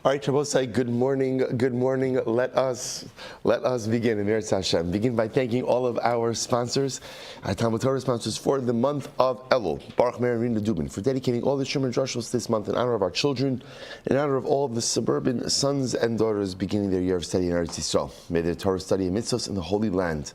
All right, Shabbosai, good morning, good morning. Let us begin in Eretz Hashem. Begin by thanking all of our sponsors, our Talmud Torah sponsors for the month of Elul, Baruch Meir and Rina Dubin, for dedicating all the Shemar Drushos this month in honor of our children, in honor of all of the suburban sons and daughters beginning their year of study in Eretz Yisrael. May their Torah study and mitzvos in the Holy Land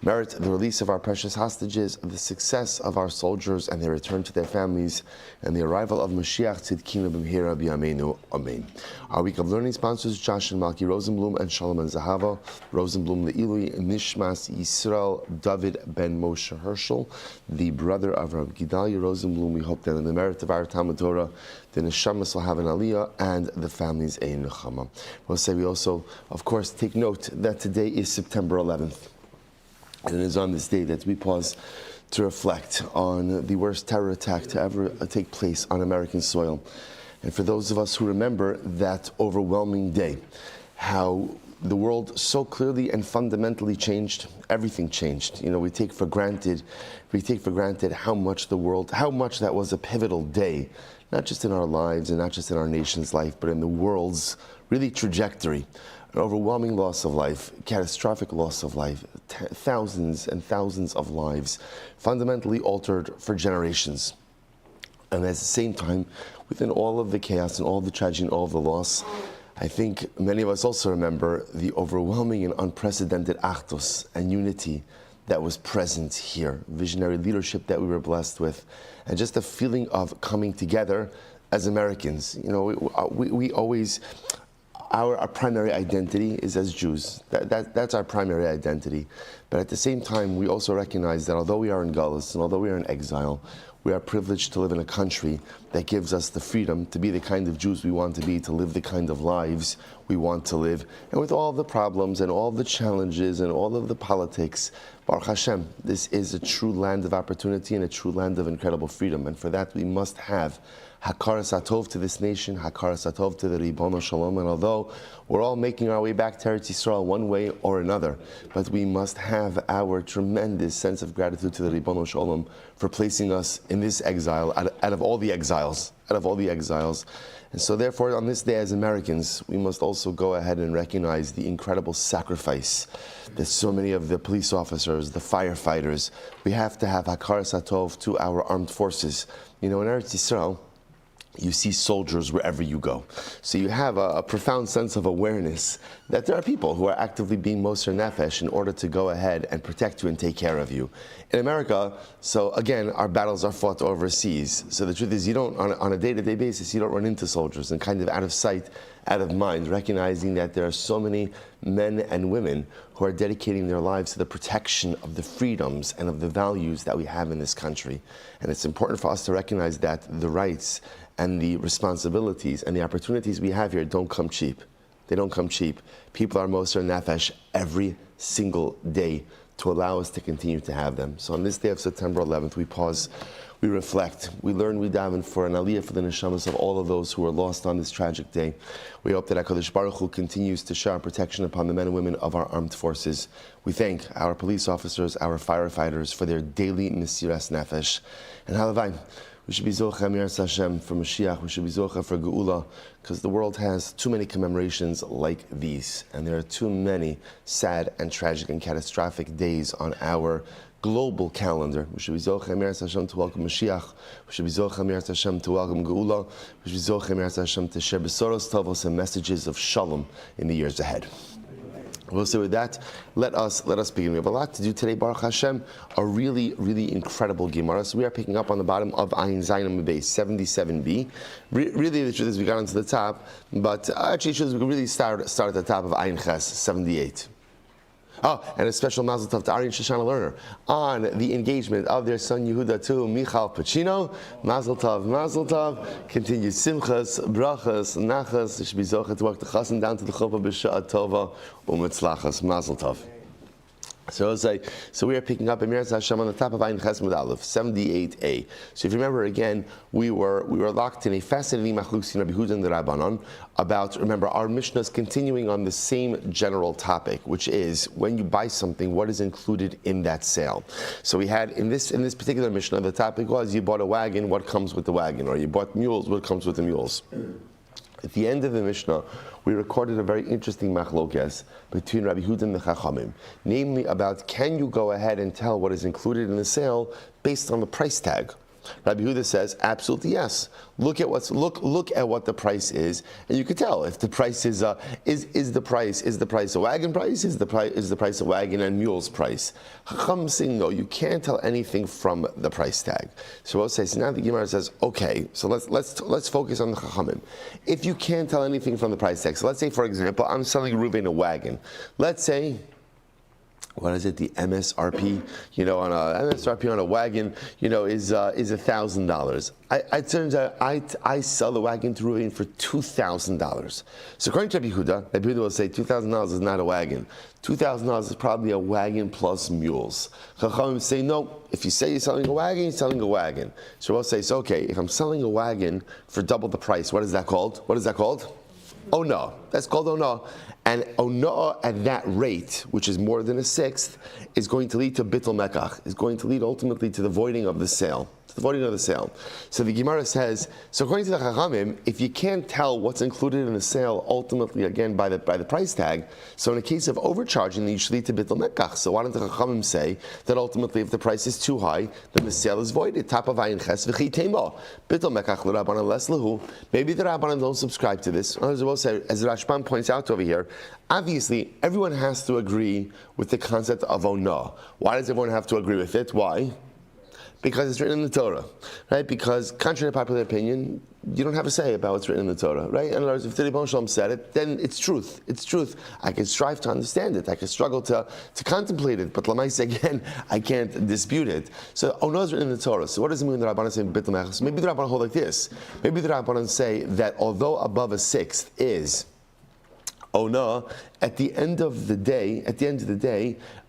merit the release of our precious hostages, the success of our soldiers and their return to their families, and the arrival of Mashiach Tzidkinu B'mhira B'yameinu. Amen. Our week of learning sponsors, Josh and Malki Rosenblum and Shalom and Zahava. Rosenblum Le'ilui Nishmas Yisrael David ben Moshe Herschel, the brother of Rabbi Gedalia Rosenblum. We hope that in the merit of our Talmud Torah, the neshamas will have an aliyah and the families a nechama. We'll say we also, of course, take note that today is September 11th. And it is on this day that we pause to reflect on the worst terror attack to ever take place on American soil. And for those of us who remember that overwhelming day, how the world so clearly and fundamentally changed, everything changed. You know, we take for granted how much that was a pivotal day, not just in our lives and not just in our nation's life, but in the world's really trajectory. An overwhelming loss of life, catastrophic loss of life, thousands and thousands of lives, fundamentally altered for generations. And at the same time, within all of the chaos and all of the tragedy and all of the loss, I think many of us also remember the overwhelming and unprecedented achdus and unity that was present here, visionary leadership that we were blessed with, and just a feeling of coming together as Americans. You know, we always... Our primary identity is as Jews. That's our primary identity. But at the same time, we also recognize that although we are in Galus and although we are in exile, we are privileged to live in a country that gives us the freedom to be the kind of Jews we want to be, to live the kind of lives we want to live. And with all the problems and all the challenges and all of the politics, Baruch Hashem, this is a true land of opportunity and a true land of incredible freedom. And for that, we must have Hakaras Hatov to this nation, Hakaras Hatov to the Ribono Shalom. And although we're all making our way back to Eretz Yisrael one way or another, but we must have our tremendous sense of gratitude to the Ribono Shalom for placing us in this exile, out of all the exiles. And so therefore, on this day as Americans, we must also go ahead and recognize the incredible sacrifice that so many of the police officers, the firefighters, we have to have Hakaras Hatov to our armed forces. You know, in Eretz Yisrael, you see soldiers wherever you go. So you have a profound sense of awareness that there are people who are actively being moser nefesh in order to go ahead and protect you and take care of you. In America, so again, our battles are fought overseas. So the truth is, you don't, on a day-to-day basis, you don't run into soldiers, and kind of out of sight, out of mind, recognizing that there are so many men and women who are dedicating their lives to the protection of the freedoms and of the values that we have in this country. And it's important for us to recognize that the rights and the responsibilities and the opportunities we have here don't come cheap. They don't come cheap. People are moser nefesh every single day to allow us to continue to have them. So on this day of September 11th, we pause, we reflect, we learn, we daven for an aliyah for the neshamas of all of those who were lost on this tragic day. We hope that HaKadosh Baruch Hu continues to shower protection upon the men and women of our armed forces. We thank our police officers, our firefighters for their daily mesiras nefesh. And halavai, we should be zocha miras Hashem for Mashiach. We should be zocha for Geula, because the world has too many commemorations like these, and there are too many sad and tragic and catastrophic days on our global calendar. We should be zocha miras Hashem to welcome Mashiach. We should be zocha miras Hashem to welcome Geula. We should be zocha miras Hashem to share besoros tovos and messages of shalom in the years ahead. We'll say with that, let us begin. We have a lot to do today, Baruch Hashem, a really, really incredible Gemara. So we are picking up on the bottom of Ayin Zayin Base 77b. Really, the truth is we got onto the top, but actually, we can really start at the top of Ayin Ches 78. Oh, and a special mazel tov to Ari and Shoshana Lerner on the engagement of their son Yehuda to Michal Pacino. Mazel tov, mazel tov. Continue simchas, brachas, nachas. It should be zochet to walk the chassan down to the chuppah b'sha'at tova u'mitzlachas. Mazel tov. So we are picking up Emiras Hashem on the top of Ayin Ches Mud Aleph, 78a. So if you remember again, we were locked in a fascinating machlokes in Rabbi Yehuda and the Rabbanon about, remember, our Mishnah is continuing on the same general topic, which is when you buy something, what is included in that sale. So we had in this particular Mishnah, the topic was you bought a wagon, what comes with the wagon, or you bought mules, what comes with the mules. At the end of the Mishnah, we recorded a very interesting machlokes between Rabbi Yehuda and the Chachamim, namely about can you go ahead and tell what is included in the sale based on the price tag. Rabbi Yehuda says absolutely yes. Look at what the price is, and you can tell if the price is the price a wagon price, is the price a wagon and mule's price. Chacham saying no, you can't tell anything from the price tag. So we'll say, so now the Gemara says okay, so let's focus on the Chachamim. If you can't tell anything from the price tag, so let's say for example I'm selling Reuven a wagon. Let's say, what is it? The MSRP, on a MSRP on a wagon, is $1,000. It turns out I sell the wagon to Reuven for $2,000. So according to Rabbi Yehuda will say $2,000 is not a wagon. $2,000 is probably a wagon plus mules. Chachamim say no. If you say you're selling a wagon, you're selling a wagon. So we'll say, so okay, if I'm selling a wagon for double the price, what is that called? What is that called? Oh no, that's called oh no. And ono at that rate, which is more than a sixth, is going to lead to bittul mekach, is going to lead ultimately to the voiding of the sale. So the Gemara says, so according to the Chachamim, if you can't tell what's included in the sale ultimately again by the price tag, so in a case of overcharging, you should lead to bittul mekach. So why don't the Chachamim say that ultimately if the price is too high, then the sale is voided? Top of ayin ches v'chi tema. Bittul mekach l'Rabbanan les lahu. Maybe the Rabbanan don't subscribe to this. As Rashban points out over here, obviously everyone has to agree with the concept of ona. Why does everyone have to agree with it? Why? Because it's written in the Torah, right? Because contrary to popular opinion, you don't have a say about what's written in the Torah, right? In other words, if the Rebbeinu Shalom said it, then it's truth. It's truth. I can strive to understand it. I can struggle to contemplate it. But Lamaisa, again, I can't dispute it. So, no is written in the Torah. So what does it mean when the Rabbanan say Bittul Mechach? So maybe the Rabbanan hold like this. Maybe the Rabbanan say that although above a sixth is Ona, at the end of the day,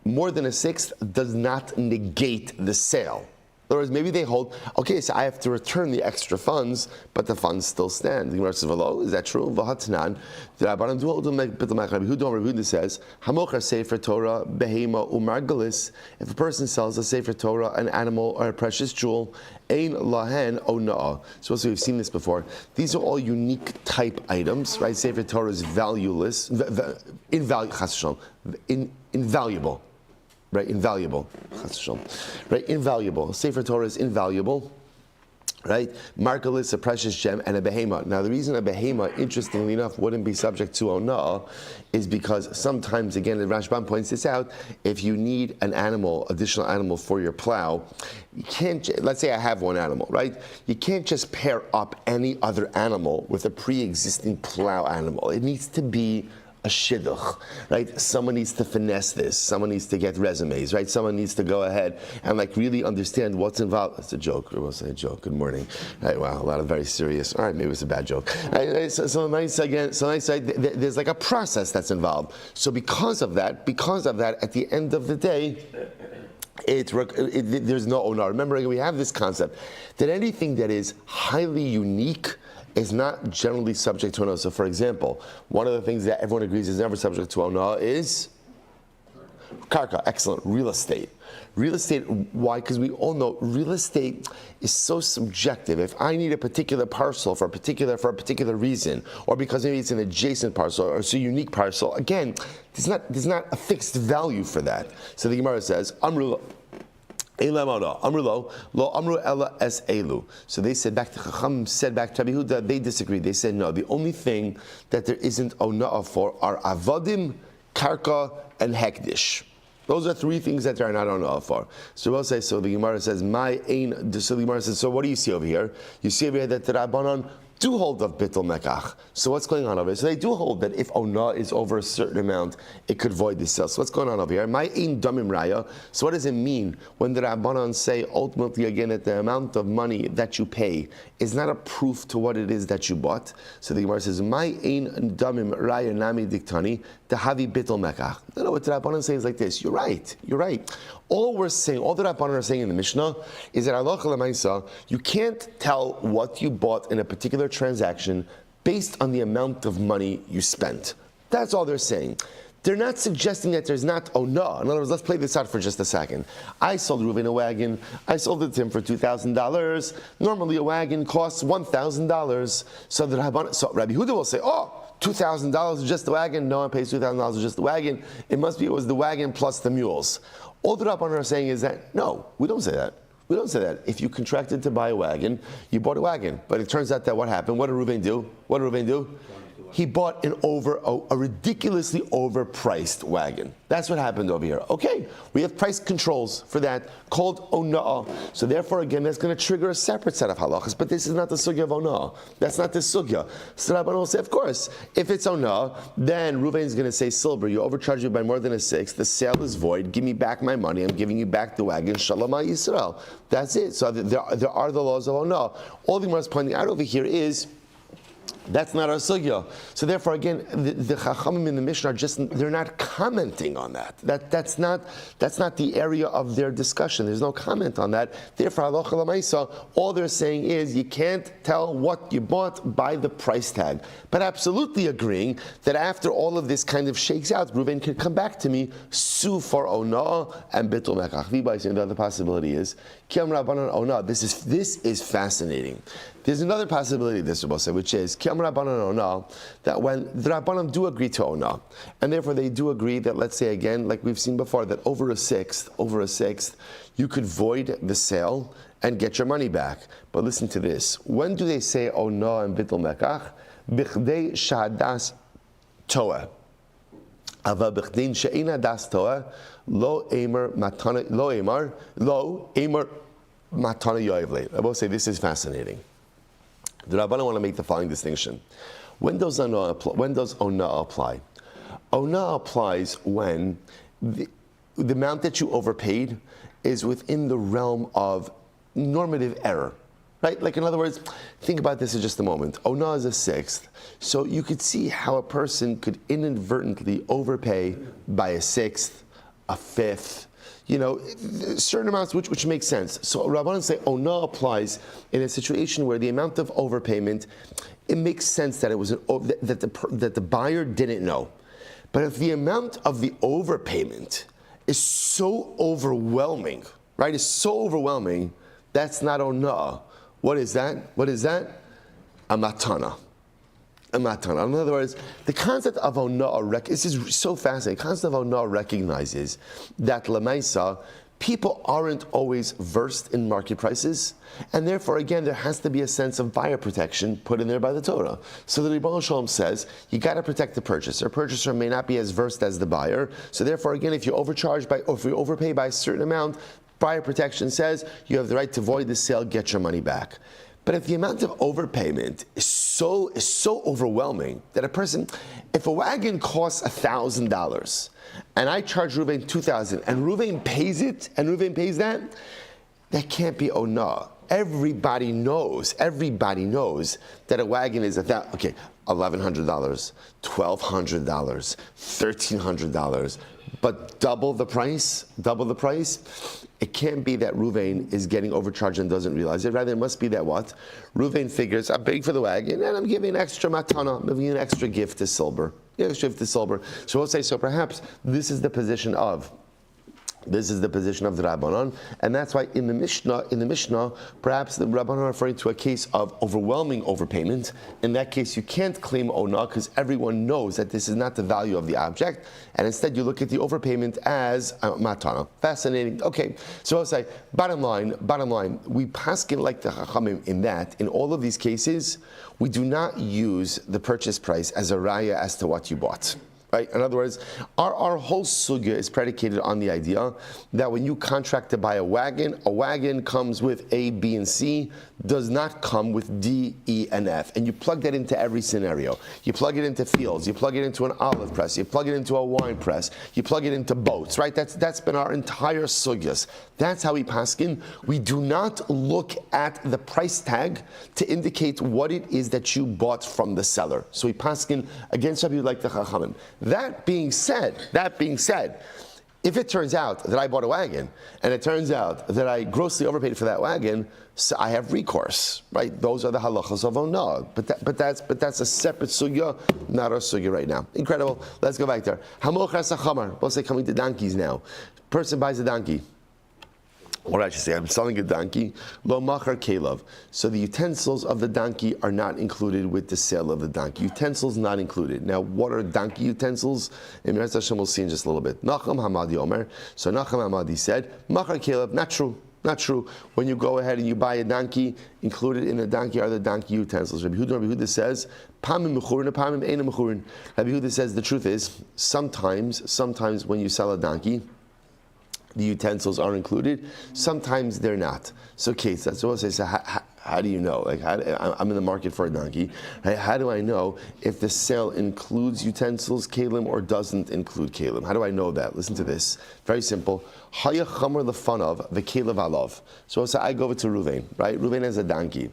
more than a sixth does not negate the sale. In other words, maybe they hold, okay, so I have to return the extra funds, but the funds still stand. The Gemara says, "V'lo, is that true?" V'hatnan, the Rabbanan do hold to make bittul mechach. Rabbi Yehuda says, "Hamochar sefer Torah behema umargalis." If a person sells a sefer Torah, an animal or a precious jewel, ein lahen ona'ah. So we've seen this before. These are all unique type items, right? Sefer Torah is valueless, invaluable. Right, invaluable. Right, invaluable. Sefer Torah is invaluable. Right, Markalis, a precious gem, and a behema. Now, the reason a behema, interestingly enough, wouldn't be subject to ona'ah is because sometimes, again, and Rashban points this out, if you need an animal, additional animal for your plow, you can't. Let's say I have one animal, right? You can't just pair up any other animal with a pre-existing plow animal. It needs to be a shidduch, right? Someone needs to finesse this. Someone needs to get resumes, right? Someone needs to go ahead and really understand what's involved. It's a joke. We'll say a joke. Good morning. Right, wow, a lot of very serious. All right, maybe it's a bad joke. Right, so nice again. So nice. There's like a process that's involved. So because of that, at the end of the day, there's no onar. Remember, we have this concept that anything that is highly unique is not generally subject to onah. So, for example, one of the things that everyone agrees is never subject to onah is karka. Excellent. Real estate. Real estate. Why? Because we all know real estate is so subjective. If I need a particular parcel for a particular reason, or because maybe it's an adjacent parcel or it's a unique parcel, again, there's not a fixed value for that. So the Gemara says, Amru. So they said back to Chacham, said back to Rabbi Yehuda, they disagreed. They said no, the only thing that there isn't ona'ah for are avodim, karka, and hekdish. Those are three things that there are not ona'ah for. So we'll say, so the Gemara says, so the Gemara says, so what do you see over here? You see over here that the Rabbanan do hold of bittul mekach. So what's going on over here? So they do hold that if onah is over a certain amount, it could void the sale. So what's going on over here? My ein damim raya. So what does it mean when the Rabbanan say ultimately again that the amount of money that you pay is not a proof to what it is that you bought? So the Gemara says, my ein damim raya nami diktani tahavi bittul mekach. No, what the Rabbanan says is like this. You're right. All the Rabbanan are saying in the Mishnah is that halacha l'maisa, you can't tell what you bought in a particular transaction based on the amount of money you spent. That's all they're saying. they're not suggesting that there's not ona. In other words, let's play this out for just a second. I sold Reuven a wagon. I sold it to him for $2,000. Normally a wagon costs $1,000. So Rabbi Huda will say, oh, $2,000 is just the wagon. No one pays $2,000 is just the wagon. It was the wagon plus the mules. All the Rabbanan are saying is that, no, we don't say that. We don't say that. If you contracted to buy a wagon, you bought a wagon. But it turns out that what happened? What did Reuven do? He bought a ridiculously overpriced wagon. That's what happened over here. Okay, we have price controls for that called ona'ah. So therefore, again, that's going to trigger a separate set of halachas. But this is not the sugya of ona'ah. That's not the sugya. So Rabbanan will say, of course, if it's ona'ah, then Reuven is going to say, Silber, you overcharged me by more than a sixth. The sale is void. Give me back my money. I'm giving you back the wagon. Shalom Yisrael. That's it. So there are the laws of ona'ah. All the Gemara is pointing out over here is, that's not our sugya. So therefore, again, the Chachamim in the Mishnah they're not commenting on that. That's not the area of their discussion. There's no comment on that. Therefore, halacha l'maisa, all they're saying is you can't tell what you bought by the price tag. But absolutely agreeing that after all of this kind of shakes out, Reuven could come back to me, sue for onah and bitul mekach. The other possibility is Kiyam Rabbanan onah. This is fascinating. There's another possibility, this Rabbi said, which is Kiyam Rabbanan onah, that when the Rabbanan do agree to onah, and therefore they do agree that, let's say again, like we've seen before, that over a sixth, you could void the sale and get your money back. But listen to this. When do they say onah and bitul mekach? Bichdei shahadas toa. Ava bichdei she'ina das toa, lo emer matana yoivle. I will say this is fascinating. The Rabbanan want to make the following distinction. When does onah apply? Onah applies when the amount that you overpaid is within the realm of normative error. Right? Like in other words, think about this in just a moment. Onah is a sixth. So you could see how a person could inadvertently overpay by a sixth, a fifth, certain amounts which make sense. So Rabbanan say onah applies in a situation where the amount of overpayment, it makes sense that it was that the buyer didn't know. But if the amount of the overpayment is so overwhelming, right? It's so overwhelming, that's not onah. What is that? A matana. In other words, the concept of onah, this is so fascinating. The concept of onah recognizes that lemaisa, people aren't always versed in market prices, and therefore, again, there has to be a sense of buyer protection put in there by the Torah. So the Rebbe Shalom says, you got to protect the purchaser. Purchaser may not be as versed as the buyer, so therefore, again, if you if you overpay by a certain amount, buyer protection says you have the right to void the sale, get your money back. But if the amount of overpayment is so overwhelming that if a wagon costs $1,000 and I charge Reuven $2,000 and Reuven pays that can't be onah. Everybody knows that a wagon is $1,100, $1,200, $1,300, but double the price. It can't be that Reuven is getting overcharged and doesn't realize it. Rather, it must be that what? Reuven figures, I'm paying for the wagon and I'm giving an extra matana, I'm giving an extra gift to Silber. So we'll say, so perhaps this is the position of the Rabbanan, and that's why in the Mishnah, perhaps the Rabbanan are referring to a case of overwhelming overpayment. In that case, you can't claim onah because everyone knows that this is not the value of the object, and instead you look at the overpayment as matana. Fascinating. Okay, so I'll say, bottom line, we paskin like the Chachamim in that, in all of these cases, we do not use the purchase price as a raya as to what you bought. Right? In other words, our whole sugya is predicated on the idea that when you contract to buy a wagon comes with A, B, and C, does not come with D, E, and F. And you plug that into every scenario. You plug it into fields, you plug it into an olive press, you plug it into a wine press, you plug it into boats, right? That's been our entire sugyas. That's how we paskin. We do not look at the price tag to indicate what it is that you bought from the seller. So we paskin against Rabbi like the Chachamim. That being said, If it turns out that I bought a wagon, and it turns out that I grossly overpaid for that wagon, so I have recourse, right? Those are the halachas of onah. But that's a separate sugya, not our sugya right now. Incredible. Let's go back there. Hamochas achamar. We'll say coming to donkeys now. Person buys a donkey. Or I should say, I'm selling a donkey. Lo machar kelav. So the utensils of the donkey are not included with the sale of the donkey. Utensils not included. Now, what are donkey utensils? In Meretz Hashem, we'll see in just a little bit. Nachum Hamadi Omer. So Nachum Hamadi said, machar kelav, not true. Not true. When you go ahead and you buy a donkey, included in the donkey are the donkey utensils. Rabbi Huda says, Pamim mechurin, pamim eina mechurin. Rabbi Huda says the truth is, sometimes when you sell a donkey, the utensils are included. Sometimes they're not. So, Kate, that's what I say. So, how do you know? Like, I'm in the market for a donkey. How do I know if the sale includes utensils, kalim, or doesn't include kalim? How do I know that? Listen to this. Very simple. Haya chamer lefan of the kelev alav. So, I go over to Ruvain. Right? Ruvain has a donkey.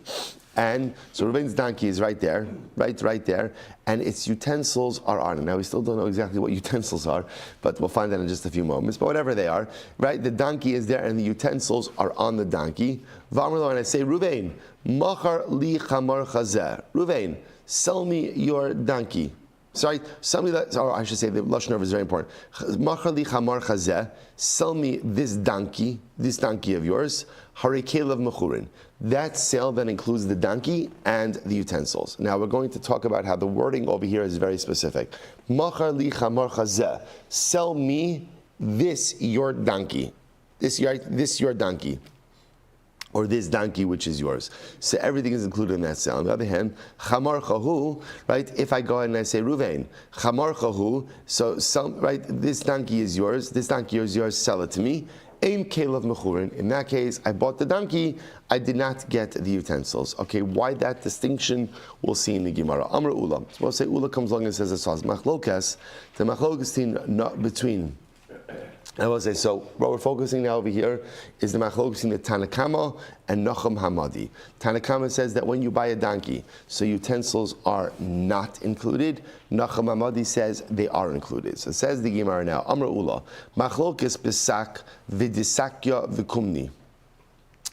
And so Reuven's donkey is right there, right there, and its utensils are on it. Now we still don't know exactly what utensils are, but we'll find that in just a few moments. But whatever they are, right? The donkey is there, and the utensils are on the donkey. V'amar and I say, Reuven, machar li chamar chazeh. Reuven, sell me your donkey. Sorry, or I should say the lashon of is very important. Machar li chamar chazeh. Sell me this donkey of yours. Hare kelev mechurin. That sale then includes the donkey and the utensils. Now we're going to talk about how the wording over here is very specific. Machar li chamar chazeh. Sell me this your donkey. This your donkey. Or this donkey which is yours. So everything is included in that sale. On the other hand, chamar chahu, right? If I go ahead and I say Ruvain, chamar chahu, so right, this donkey is yours, sell it to me. Ein kelev mechurin. In that case, I bought the donkey, I did not get the utensils. Okay, why that distinction? We'll see in the Gemara. Amr Ula. So we'll say Ula comes along and says it's machlokas. The machlokas not between. I will say, so what we're focusing now over here is the machlokes between the Tanakama and Nachum Hamadi. Tanakama says that when you buy a donkey, so utensils are not included. Nachum Hamadi says they are included. So it says the Gemara now, Amr Ula, machlokes besak v'disakya v'kumni.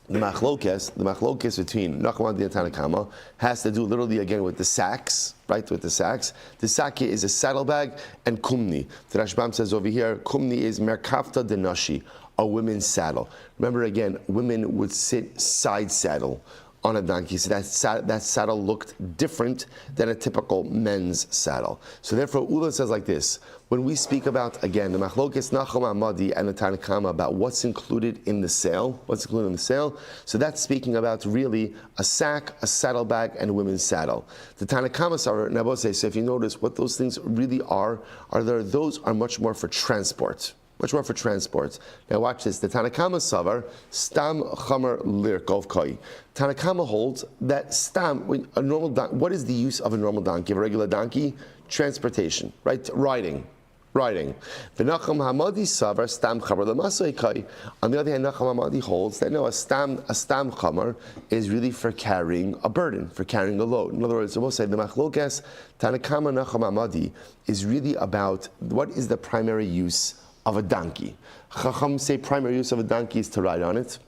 The machlokes between Nachum and Tanakama has to do literally again with the sacks, right? With the sacks. The sakya is a saddlebag, and kumni. The Rashbam says over here, kumni is merkavta denashi, a women's saddle. Remember again, women would sit side saddle on a donkey, so that saddle looked different than a typical men's saddle. So therefore, Ula says like this: when we speak about, again, the Machlokes Nachum Hamadi and the Tanakama about what's included in the sale, so that's speaking about really a sack, a saddlebag, and a women's saddle. The Tanakama Savar Nabose, so if you notice what those things really are those are much more for transport. Now watch this. The Tanakama Savar, Stam Chamer Lirkov Koi. Tanakama holds that Stam, a normal donkey, what is the use of a normal donkey, of a regular donkey? Transportation, right? Riding. V'Nachum Hamadi Savar, Stam Chamer Lamasoi Koi. On the other hand, Nachum Hamadi holds that no, a Stam Chamer is really for carrying a burden, for carrying a load. In other words, we'll say the Machlokes Tanakama Nachum Hamadi is really about what is the primary use of a donkey. Chacham say primary use of a donkey is to ride on it.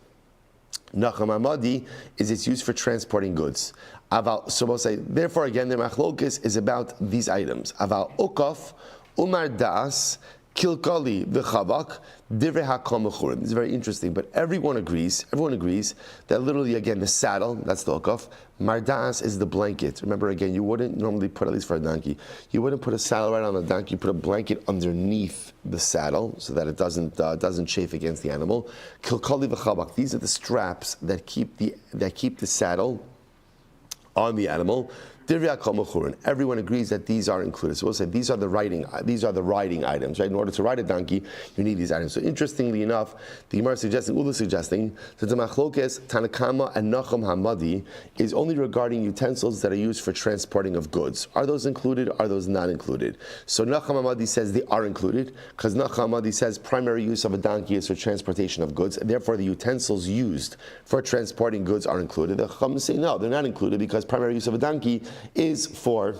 Nachum Hamadi is its use for transporting goods. So we'll say, therefore again, the machlokes is about these items. Aval ukaf, umar das, kilkali v'chavak, divrei hakol mechurim. This is very interesting, but everyone agrees that literally again the saddle, that's the ukaf, mardas is the blanket. Remember again, you wouldn't normally put, at least for a donkey, you wouldn't put a saddle right on the donkey, you put a blanket underneath the saddle so that it doesn't chafe against the animal. Kilkali v'chavak, these are the straps that keep the saddle on the animal. Everyone agrees that these are included. So we'll say these are the riding items, right? In order to ride a donkey, you need these items. So interestingly enough, the Gemara Ula suggesting that the Machlokes, Tanakama, and Nachum Hamadi is only regarding utensils that are used for transporting of goods. Are those included? Are those not included? So Nachum Hamadi says they are included, because Nachum Hamadi says primary use of a donkey is for transportation of goods, and therefore the utensils used for transporting goods are included. The Chacham say no, they're not included, because primary use of a donkey is for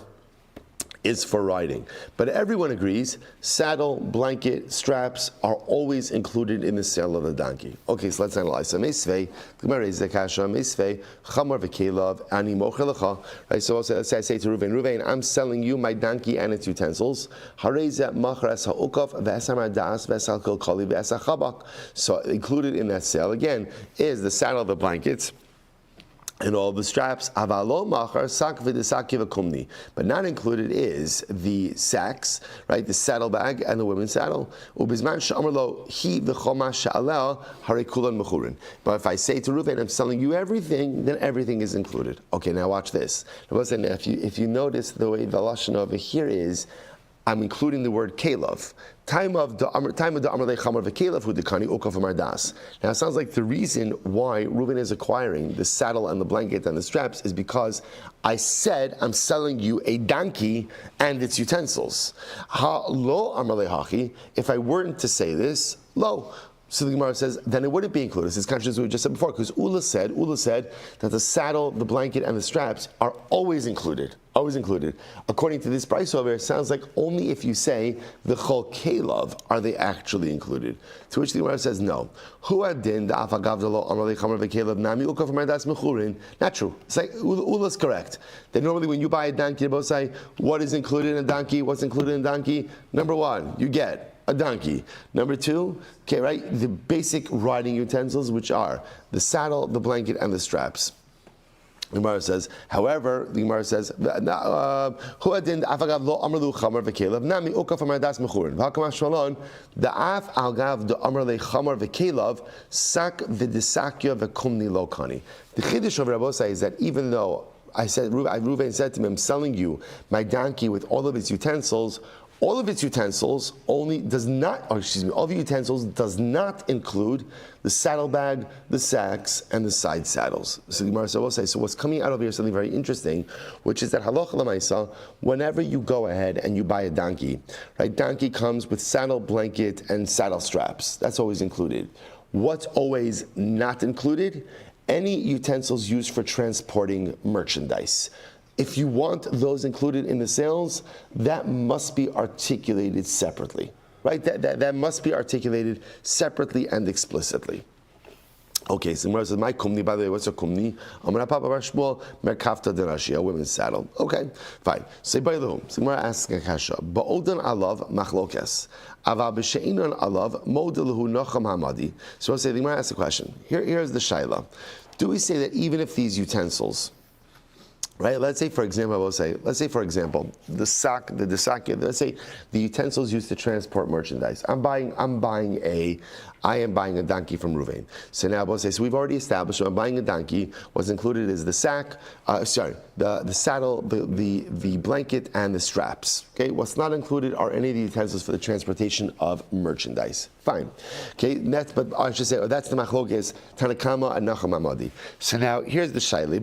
is for riding. But everyone agrees, saddle, blanket, straps are always included in the sale of the donkey. Okay, so let's analyze. So Meisvei, Gemara is the kasha, Meisvei, Chamar v'kelav, ani mocher lecha. Right, so let's say I say to Ruvain, I'm selling you my donkey and its utensils. Harezeh machar es ha'ukaf, v'es ha'mardas, v'es ha'kol koli, v'es ha'chabak. So included in that sale, again, is the saddle, the blankets, and all the straps. Avalo machar sak v'desaki v'kumni. But not included is the sacks, right? The saddlebag and the women's saddle. Ubizman she'amar lo hi v'choma she'aleh harei kulan mechurin. But if I say to Reuven, I'm selling you everything, then everything is included. Okay, now watch this. If you notice the way the lashon over here is, I'm including the word kelav. Time of the amar lechamar v'kelav hu dekani ukaf mardas. Now it sounds like the reason why Reuven is acquiring the saddle and the blanket and the straps is because I said I'm selling you a donkey and its utensils. Ha lo amar lehachi. If I weren't to say this, lo. So the Gemara says, then it wouldn't be included. This is contrary to what we just said before, because Ula said that the saddle, the blanket, and the straps are always included. Always included. According to this price over, it sounds like only if you say the chol kelav are they actually included. To which the Gemara says, no. Not true. It's like Ula's correct. That normally when you buy a donkey, you both say, what is included in a donkey? What's included in a donkey? Number one, you get a donkey. Number two, okay, right, the basic riding utensils, which are the saddle, the blanket, and the straps. The Gemara says, however, the Gemara says, "Huadin afagav lo amrlu chamar v'kelav nami ukaf amardas mechurin v'hakam shalon da'af algav the amrle chamar v'kelav sak v'desakya v'kumni lo kani." The chiddush of Rabbi Osai is that even though Reuven said to him, I'm selling you my donkey with all of its utensils, all of the utensils does not include the saddlebag, the sacks, and the side saddles. So the Gemara will say, so what's coming out of here is something very interesting, which is that halacha l'maisa, whenever you go ahead and you buy a donkey, right? Donkey comes with saddle, blanket, and saddle straps. That's always included. What's always not included? Any utensils used for transporting merchandise. If you want those included in the sales, that must be articulated separately, right? That must be articulated separately and explicitly. Okay, so Gemara says, my kumni, by the way, what's a kumni? Amar Papa Rabbi Shmuel, merkafta derashi, a women's saddle. Okay, fine. Say by the home. So Gemara asks a kasha. Ba'odan alav machlokes. Ava b'sheinon alav modelahu nocham hamadi. So I'll say, the Gemara asks a question. Here's the shaila. Do we say that even if these utensils, right? Let's say, for example, the sack, the desakya. Let's say the utensils used to transport merchandise. I am buying a donkey from Reuven. So now we'll say, so we've already established, so I'm buying a donkey. What's included is the sack, the saddle, the blanket, and the straps. Okay, what's not included are any of the utensils for the transportation of merchandise. Fine. Okay, but I should say, that's the machlokes, Tanakama and Nachum Amadi. So now here's the shaili.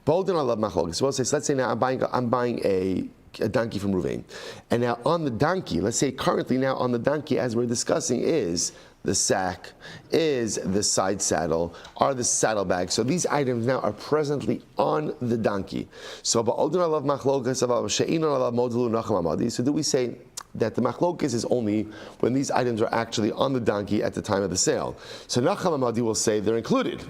Bolden I love machlokes. So let's say now I'm buying a donkey from Reuven. And now on the donkey, let's say currently now on the donkey, as we're discussing, is the sack, is the side saddle, are the saddlebag. So these items now are presently on the donkey. So so do we say that the machlokes is only when these items are actually on the donkey at the time of the sale? So Nachum Amadi will say they're included.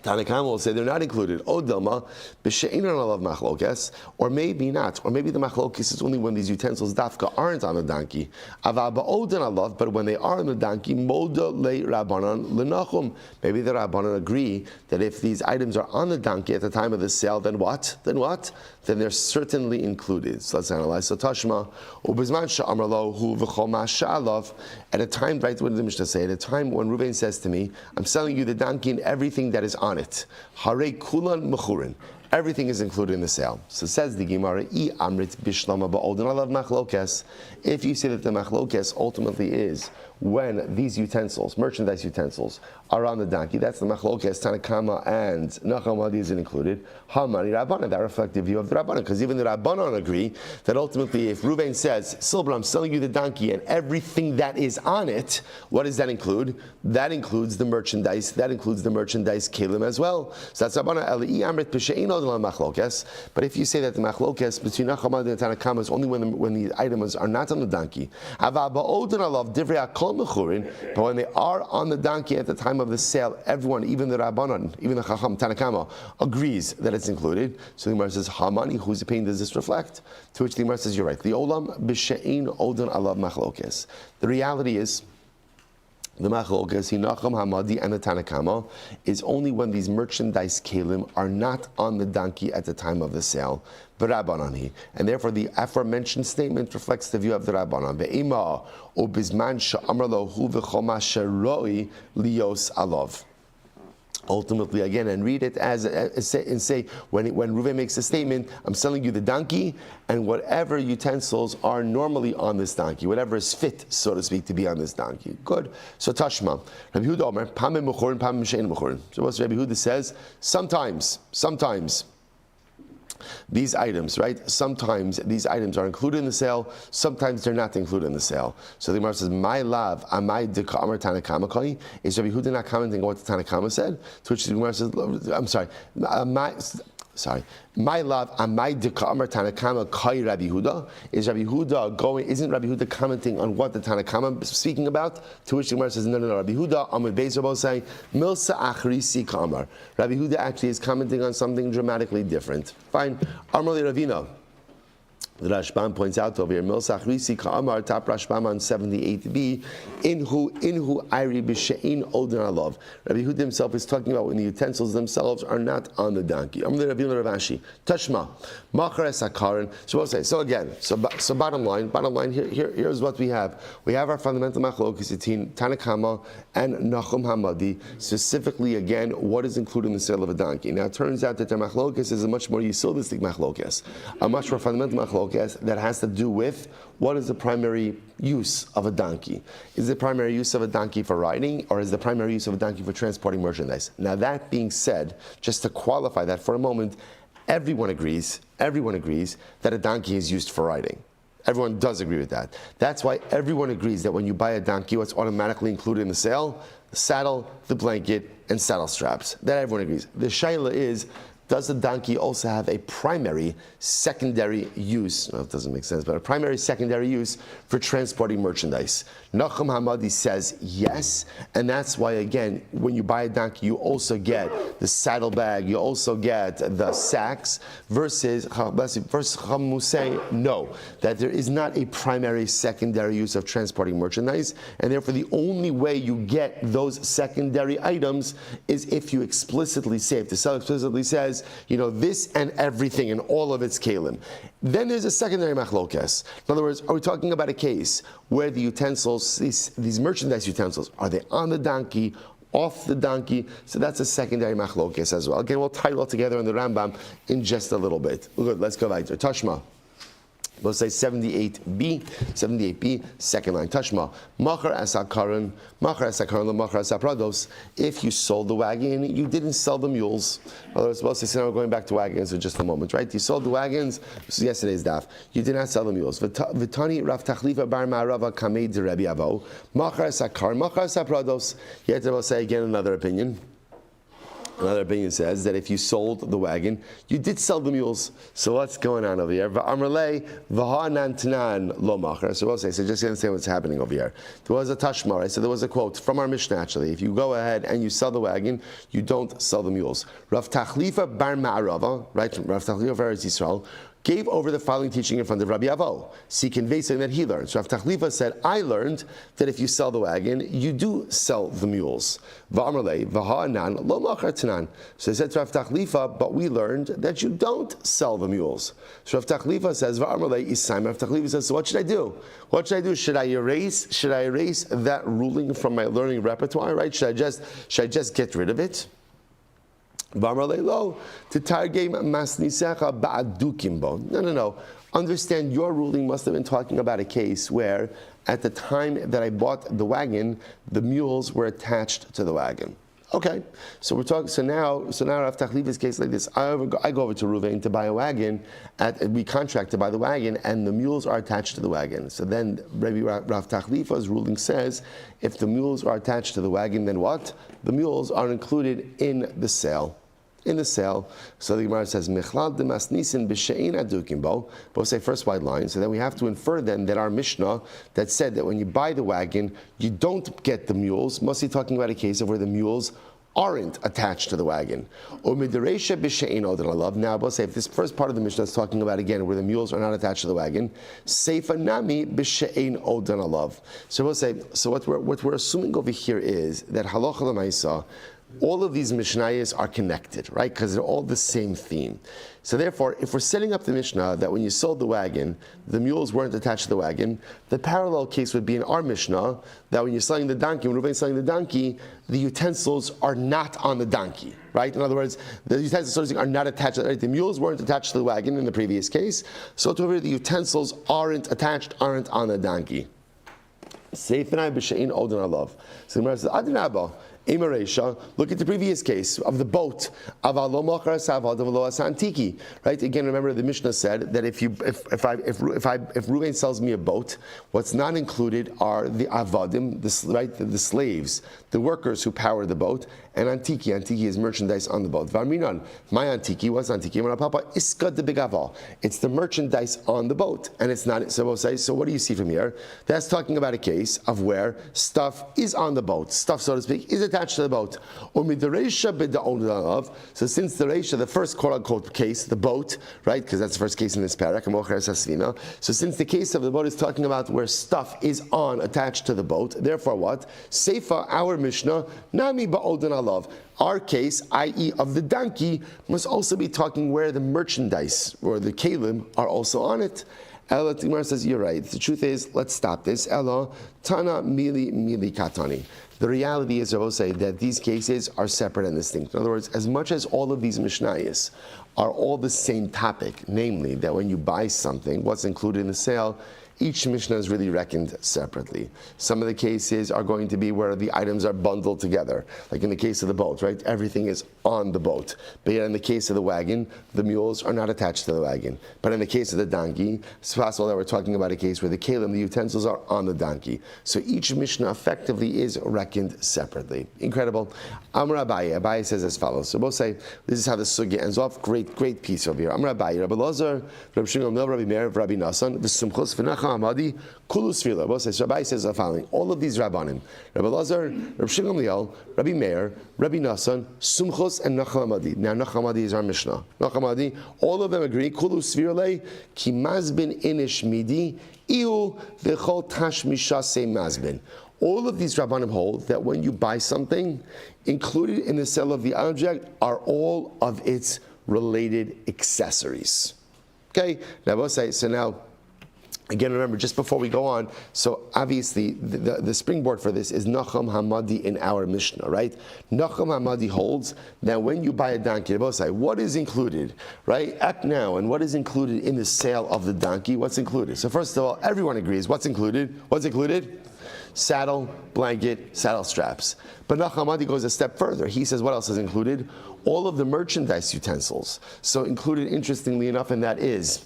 Tanakam will say they're not included. O Dilma, b'she'enon alav machlokes, or maybe not. Or maybe the machlokes is only when these utensils dafka aren't on the donkey. Ava ba'odan alav, but when they are on the donkey, moda le rabbanan lenachum. Maybe the rabbanan agree that if these items are on the donkey at the time of the sale, then what? Then they're certainly included. So let's analyze. So Tashma, ubizman sha'amar lo hu v'chol ma sha'alav. At a time, right, what did the Mishnah say? At a time when Reuven says to me, I'm selling you the donkey and everything that is on it. Harei kulan mechurin. Everything is included in the sale. So says the Gemara, I amrit bishlama ba'odan alav machlokes. If you say that the machlokes ultimately is when these utensils, merchandise utensils, are on the donkey. That's the machlokes, Tanakama and Nachum Hadi isn't included. Hamani Rabbanan, that reflects the view of the Rabbanan, because even the Rabbanan agree that ultimately if Reuven says, Silber, I'm selling you the donkey and everything that is on it, what does that include? That includes the merchandise. That includes the merchandise kelim as well. So that's Rabbanan Eli Amrit Pesheino machlokes. But if you say that the machlokes between Nachum Hadi and Tanakama is only when the items are not on the donkey, but when they are on the donkey at the time of the sale, everyone, even the Rabbanan, even the Chacham, Tanakama, agrees that it's included. So the Gemara says, Hamani, whose opinion does this reflect? To which the Gemara says, you're right. The Olam b'she'in odin alav machlokes. The reality is, the machlokes, Hinacham Hamadi and the Tanakama, is only when these merchandise kelim are not on the donkey at the time of the sale. Rabbanani, and therefore the aforementioned statement reflects the view of the Rabbanan. Ve'ima o bizman she'amar lo hu v'choma sheroi lios alav. Ultimately, again, and read it and say when Reuven makes a statement, I'm selling you the donkey and whatever utensils are normally on this donkey, whatever is fit, so to speak, to be on this donkey. Good. So Tashma, Rabbi Yehuda Omer, pamim mechurin, pamim she'en mechurin. So what Rabbi Yehuda says, sometimes. These items, right? Sometimes these items are included in the sale. Sometimes they're not included in the sale. So the Gemara says, "My love, amai de ka'amar Tanakama koi." Is Rabbi Yehuda not commenting on what the Tanakama said? To which the Gemara says, "I'm sorry, my love, amai de ka'amar Tanakama koi Rabbi Yehuda." Is Rabbi Yehuda going? Isn't Rabbi Yehuda commenting on what the Tanakama is speaking about? To which the Gemara says, "No. Rabbi Yehuda, Amud Beis Rabbi saying milsa achrisi ka'amar." Rabbi Yehuda actually is commenting on something dramatically different. Fine. Amrli Ravina. The Rashbam points out over here, Milsach Risi Ka'amar, top Rashbam on 78b, Inhu Iri B'She'in Odin Alav. Rabbi Yehuda himself is talking about when the utensils themselves are not on the donkey. Amrli Ravina Ravashi. Tashma. Machar Esakaran. So we'll say, so again, so bottom line, here's what we have. We have our fundamental machlokes between Tanakama and Nachum Hamadi, specifically again, what is included in the sale of a donkey. Now it turns out that their machlokes is a much more yisodistic machlokes, a much more fundamental machlokes that has to do with what is the primary use of a donkey. Is the primary use of a donkey for riding, or is the primary use of a donkey for transporting merchandise? Now that being said, just to qualify that for a moment, everyone agrees that a donkey is used for riding. Everyone does agree with that. That's why everyone agrees that when you buy a donkey, what's automatically included in the sale? The saddle, the blanket, and saddle straps. That everyone agrees. The shaila is, does the donkey also have a primary, secondary use? Well, it doesn't make sense, but a primary, secondary use for transporting merchandise. Nachum Hamadi says yes, and that's why, again, when you buy a donkey, you also get the saddlebag, you also get the sacks, versus Chamu say no, that there is not a primary, secondary use of transporting merchandise, and therefore the only way you get those secondary items is if you explicitly say, if the seller explicitly says, this and everything and all of its kalim. Then there's a secondary machlokes. In other words, are we talking about a case where the utensils, these merchandise utensils, are they on the donkey, off the donkey? So that's a secondary machlokes as well. Again, we'll tie it all together in the Rambam in just a little bit. Good, let's go weiter. Tashma. We'll say 78b, second line. Tashma. Machar asakaran, machar asaprados. If you sold the wagon, you didn't sell the mules. In other words, we'll say, now we're going back to wagons in just a moment, right? You sold the wagons, this is yesterday's daf. You did not sell the mules. V'tani Rav Tachlifa bar Ma'arava kamei de Rabbi Avo. Machar asakar, machar asaprados. Yet we'll say again another opinion. Another opinion says that if you sold the wagon, you did sell the mules. So what's going on over here? V'amrlei v'ha'nan tanan lo macher. So we'll say, so just to understand what's happening over here. There was a tashma, right? So there was a quote from our Mishnah actually. If you go ahead and you sell the wagon, you don't sell the mules. Rav Tachlifa bar Ma'arava, right? Rav Tachlifa of Eretz Yisrael, gave over the following teaching in front of Rabbi Avo. So he conveyed something that he learned. So Rav Tachlifa said, I learned that if you sell the wagon, you do sell the mules. V'amrlei v'ha'anan lo machar tanan. So he said to Rav Tachlifa, but we learned that you don't sell the mules. So Rav Tachlifa says, v'amrlei isayim. Rav Tachlifa says, so what should I do? What should I do? Should I erase that ruling from my learning repertoire, right? Should I just get rid of it? No. understand your ruling must have been talking about a case where at the time that I bought the wagon, the mules were attached to the wagon. Okay, so we're talking. So now Rav Tachlifa's case like this. I go over to Ruvain to buy a wagon. We contract to buy the wagon, and the mules are attached to the wagon. So then Rav Tachlifa's ruling says, if the mules are attached to the wagon, then what? The mules are included in the sale. In the sale, so the Gemara says, "Mechlal demasnisin b'she'in adukim bo." Both say first wide line. So then we have to infer then that our Mishnah that said that when you buy the wagon, you don't get the mules. Must be talking about a case of where the mules aren't attached to the wagon. Or midaresha b'she'in odin alav. Now, both say if this first part of the Mishnah is talking about again where the mules are not attached to the wagon, seifa nami b'she'in odin alav. So we'll say. So what we're assuming over here is that halacha l'maisa. All of these Mishnayos are connected, right? Because they're all the same theme. So therefore, if we're setting up the Mishnah that when you sold the wagon, the mules weren't attached to the wagon, the parallel case would be in our Mishnah that when you're selling the donkey, when Reuven's selling the donkey, the utensils are not on the donkey, right? In other words, the utensils are not attached. Right? The mules weren't attached to the wagon in the previous case, so to the utensils aren't on the donkey. Seifenai b'she'in odin alav. So the Gemara says, Adinabah. Look at the previous case of the boat. Right? Again, remember the Mishnah said that if Reuven sells me a boat, what's not included are the avadim, the slaves, the workers who power the boat, and antiki. Antiki is merchandise on the boat. Varminan, my antiki, what's antiki? It's the merchandise on the boat, and it's not. So we'll say. So what do you see from here? That's talking about a case of where stuff is on the boat, stuff, so to speak, is attached to the boat. So since the reisha, the first quote unquote case, the boat, right? Because that's the first case in this parak. So since the case of the boat is talking about where stuff is attached to the boat, therefore what? Seifa, our Mishnah, nami ba'odin alav. Our case, i.e. of the donkey, must also be talking where the merchandise or the kalim are also on it. Ella Timar says, you're right. The truth is, let's stop this. Ella, Tana mili katani. The reality is, I will say, that these cases are separate and distinct. In other words, as much as all of these Mishnayos are all the same topic, namely that when you buy something, what's included in the sale, each Mishnah is really reckoned separately. Some of the cases are going to be where the items are bundled together, like in the case of the boat, right? Everything is on the boat. But yet in the case of the wagon, the mules are not attached to the wagon. But in the case of the donkey, it's possible that we're talking about a case where the kalim, the utensils, are on the donkey. So each Mishnah effectively is reckoned separately. Incredible. Amar Abaye. Abaye says as follows. So we'll say, this is how the sugya ends off. Great piece over here. Amar Abaye, Rabbi Lazar, Rabbi Shmuel, Rabbi Meir, Rabbi Nasan, V'sumchos v'nacham Amadi, Kulus Fila. Rabbi says the following: all of these Rabbanim, Rabbi Lazar, Rabbi Shimon Gamliel, Rabbi Meir, Rabbi Nasan, Sumchos, and Nachal Amadi. Now Nachal Amadi is our Mishnah. Nachal Amadi, all of them agree. Kulus Fila, ki mazbin inish midi, iu v'chol tash mishase mazbin. All of these Rabbanim hold that when you buy something, included in the sale of the object are all of its related accessories. Okay, now we'll say, so now, again, remember, just before we go on, so obviously the springboard for this is Nacham Hamadi in our Mishnah, right? Nacham Hamadi holds that when you buy a donkey, both say, what is included, right? Act now, and what is included in the sale of the donkey? What's included? So first of all, everyone agrees. What's included? What's included? Saddle, blanket, saddle straps. But Nacham Hamadi goes a step further. He says, what else is included? All of the merchandise utensils. So included, interestingly enough, in that is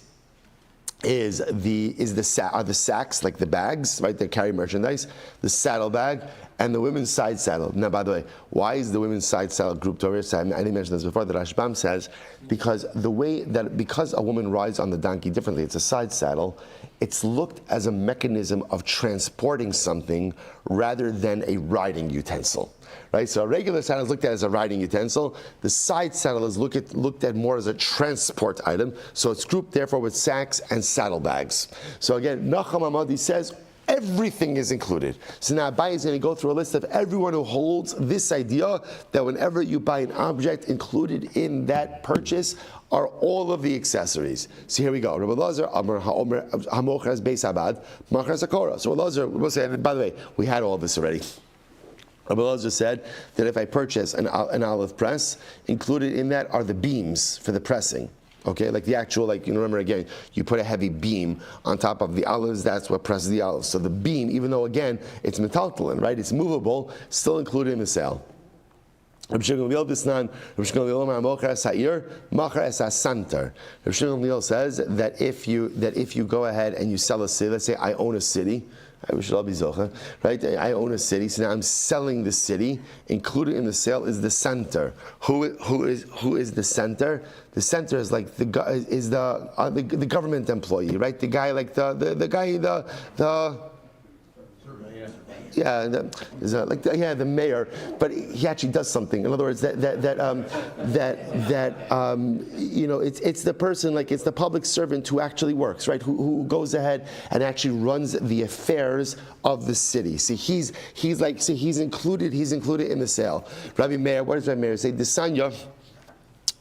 the sacks, like the bags, right, that carry merchandise, the saddle bag, and the women's side saddle. Now, by the way, why is the women's side saddle grouped over here? So I didn't mention this before. The Rashbam says because a woman rides on the donkey differently, it's a side saddle. It's looked as a mechanism of transporting something rather than a riding utensil. Right? So a regular saddle is looked at as a riding utensil. The side saddle is looked at more as a transport item. So it's grouped therefore with sacks and saddlebags. So again, Nacham Hamadi says everything is included. So now Abaye is going to go through a list of everyone who holds this idea that whenever you buy an object, included in that purchase are all of the accessories. So here we go. Rabbi Lazar, Amar Hamochras Beis Abad, Machras Akora. So Rabbi Lazar, we'll say, and by the way, we had all this already. Rabbi Lazar said that if I purchase an olive press, included in that are the beams for the pressing. Okay, like the actual, remember again, you put a heavy beam on top of the olives, that's what presses the olives. So the beam, even though again, it's metaltalin, right? It's movable, still included in the sale. Rabbi Shmuel says that if you go ahead and you sell a city, let's say I own a city, we should all be zocha, right? I own a city, so now I'm selling the city. Included in the sale is the center. Who is the center? The center is like the government employee, right? The guy like the mayor, but he actually does something. In other words, it's the person, like it's the public servant who actually works, right? Who goes ahead and actually runs the affairs of the city. See, he's included in the sale. Rabbi Meir, what does Rabbi Meir say? Desanya.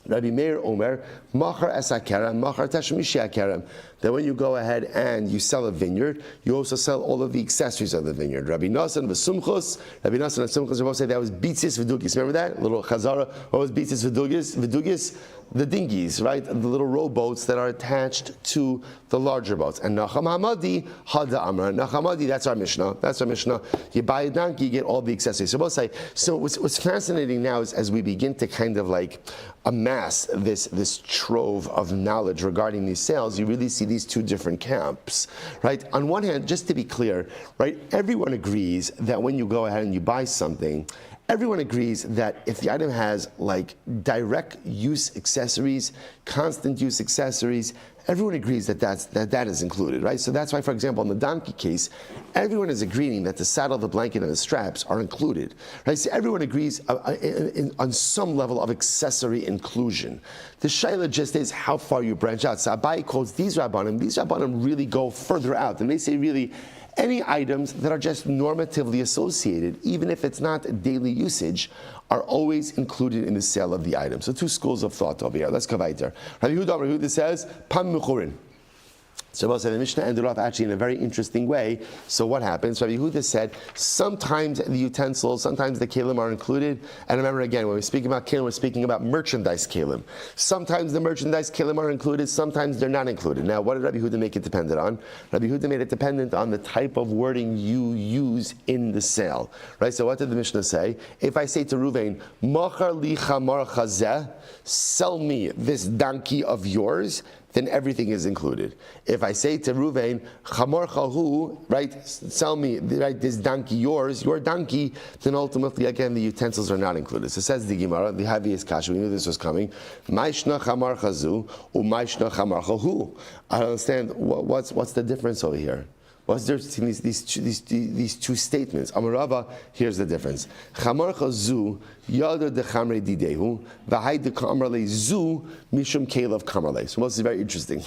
Rabbi Meir Omer, Machar Esakerem, Machar Tashmishi Akerem. Then when you go ahead and you sell a vineyard, you also sell all of the accessories of the vineyard. Rabbi Nassan V'Sumchus, Rabbi Nassan and Sumchus, they both say that was Bitzis V'Dugis. Remember that? Little Chazara, what was Bitzis V'Dugis? The dinghies, right? The little rowboats that are attached to the larger boats. And Nacham Hamadi, Hada Amra. Nacham Hamadi, that's our Mishnah. You buy a donkey, you get all the accessories. So both say, so what's fascinating now is as we begin to kind of like amass this trove of knowledge regarding these sales, you really see these two different camps, right? On one hand, just to be clear, right, everyone agrees that when you go ahead and you buy something, everyone agrees that if the item has like direct use accessories, constant use accessories, everyone agrees that is included, right? So that's why, for example, in the donkey case, everyone is agreeing that the saddle, the blanket, and the straps are included, right? So everyone agrees on some level of accessory inclusion. The shaila just is how far you branch out. So Abai calls these rabbanim really go further out, and they say really any items that are just normatively associated, even if it's not daily usage, are always included in the sale of the item. So two schools of thought over here. Let's go weiter. Rabbi Yehuda says, Pam Mechurin. So the Mishnah ended off actually in a very interesting way. So what happens? Rabbi Yehuda said, sometimes the utensils, sometimes the kelim are included. And remember again, when we're speaking about kelim, we're speaking about merchandise kelim. Sometimes the merchandise kelim are included, sometimes they're not included. Now, what did Rabbi Yehuda make it dependent on? Rabbi Yehuda made it dependent on the type of wording you use in the sale. Right? So what did the Mishnah say? If I say to Ruvain, Machar li chamar chazeh, sell me this donkey of yours, then everything is included. If I say to Ruvain, Chamor chahu, right, sell me, right, this donkey, your donkey, then ultimately, again, the utensils are not included. So says the Gemara, the heaviest kasha, we knew this was coming, Maishna chamar chazu, Maishna chamar chahu. I don't understand, what's the difference over here? What's the difference between these two statements? Amarava, here's the difference. Chamar chazu, yada de chamre didehu, v'hay de kamrale zu, mishum kelev kamrale. So this is very interesting.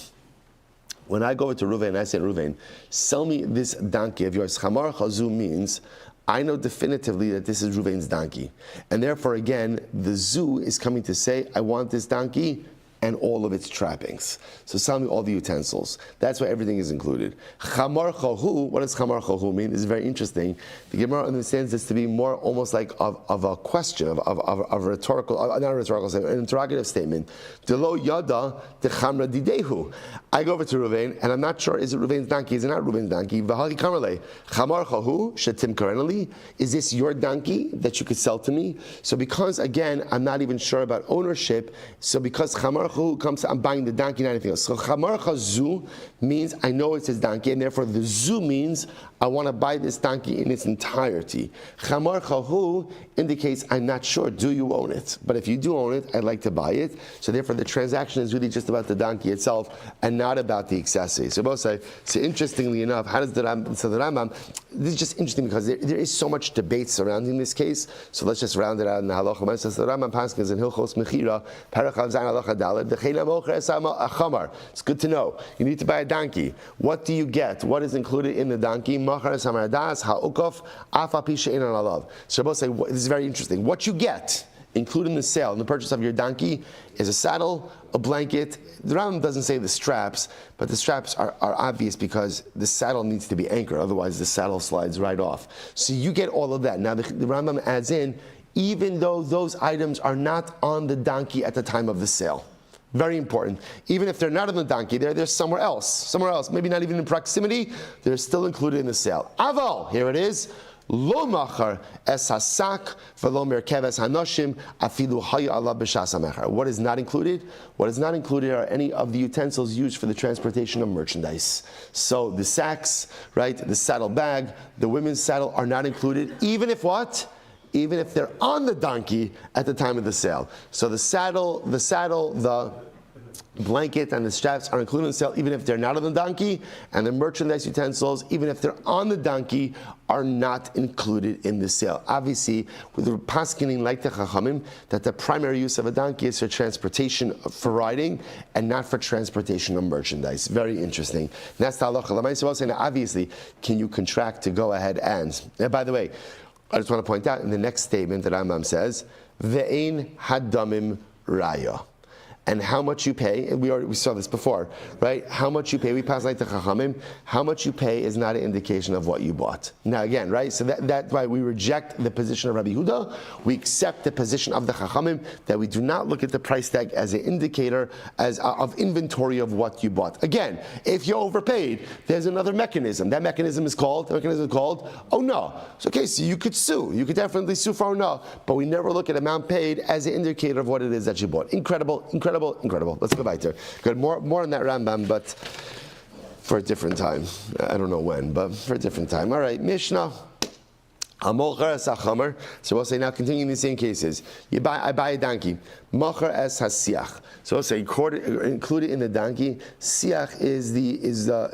When I go over to Ruvain and I say, Ruvain, sell me this donkey of yours. Chamar chazu means, I know definitively that this is Ruvain's donkey. And therefore, again, the zu is coming to say, I want this donkey and all of its trappings. So sell me all the utensils. That's why everything is included. Chamar chahu, what does chamar chahu mean? This is very interesting. The Gemara understands this to be more almost like of a question, of a rhetorical, not a rhetorical statement, an interrogative statement. Delo yada de chamra didehu. I go over to Ruvain, and I'm not sure, is it Ruvain's donkey, is it not Ruvain's donkey? V'hali kamarle. Chamar chahu, shetim karenali. Is this your donkey that you could sell to me? So because, again, I'm not even sure about ownership, so because chamar chahu comes, I'm buying the donkey, not anything else. So chamar chazu means I know it's his donkey, and therefore the zu means I want to buy this donkey in its entirety. Chamar chahu indicates I'm not sure, do you own it? But if you do own it, I'd like to buy it. So therefore the transaction is really just about the donkey itself and not about the accessories. So both say, so interestingly enough, how does the Rambam, this is just interesting because there is so much debate surrounding this case. So let's just round it out in the halacha. So the Rambam paskins in Hilchos Mechira, Parachav Zayin Halacha Daled, V'cheina mocher esama achamar. It's good to know. You need to buy a donkey. What do you get? What is included in the donkey? Machar esamar das ha'ukov afa pisha inan alav. So both say, this is very interesting. What you get, including the sale and the purchase of your donkey, is a saddle, a blanket. The Rambam doesn't say the straps, but the straps are obvious because the saddle needs to be anchored, otherwise the saddle slides right off. So you get all of that. Now the Rambam adds in, even though those items are not on the donkey at the time of the sale. Very important. Even if they're not on the donkey, they're somewhere else, maybe not even in proximity, they're still included in the sale. Aval, here it is. Lo machar es hasak v'lo merkeves hanoshim afilu haya ala b'shas hamechar. What is not included? What is not included are any of the utensils used for the transportation of merchandise. So the sacks, right, the saddle bag, the women's saddle are not included, even if what? Even if they're on the donkey at the time of the sale. So the saddle, the blanket and the straps are included in the sale even if they're not on the donkey, and the merchandise utensils, even if they're on the donkey, are not included in the sale. Obviously, with the paskening like the Chachamim, that the primary use of a donkey is for transportation, for and not for transportation of merchandise. Very interesting. And that's the halacha. Obviously, can you contract to go ahead and by the way, I just want to point out in the next statement that Rambam says, Ve'ein hadamim raya. And how much you pay, and we saw this before, right? How much you pay, we pass like the Chachamim, how much you pay is not an indication of what you bought. Now again, right, so that's why we reject the position of Rabbi Yehuda. We accept the position of the Chachamim that we do not look at the price tag as an indicator of inventory of what you bought. Again, if you overpaid, there's another mechanism. That mechanism is called, oh no. So okay, so you could sue. You could definitely sue for oh no, but we never look at amount paid as an indicator of what it is that you bought. Incredible. Let's go back there. Good. More on that Rambam, but for a different time. I don't know when, but for a different time. All right, Mishnah. So we'll say now, continuing the same cases. I buy a donkey. Machar es hasiach. So we'll say included in the donkey. Siach is the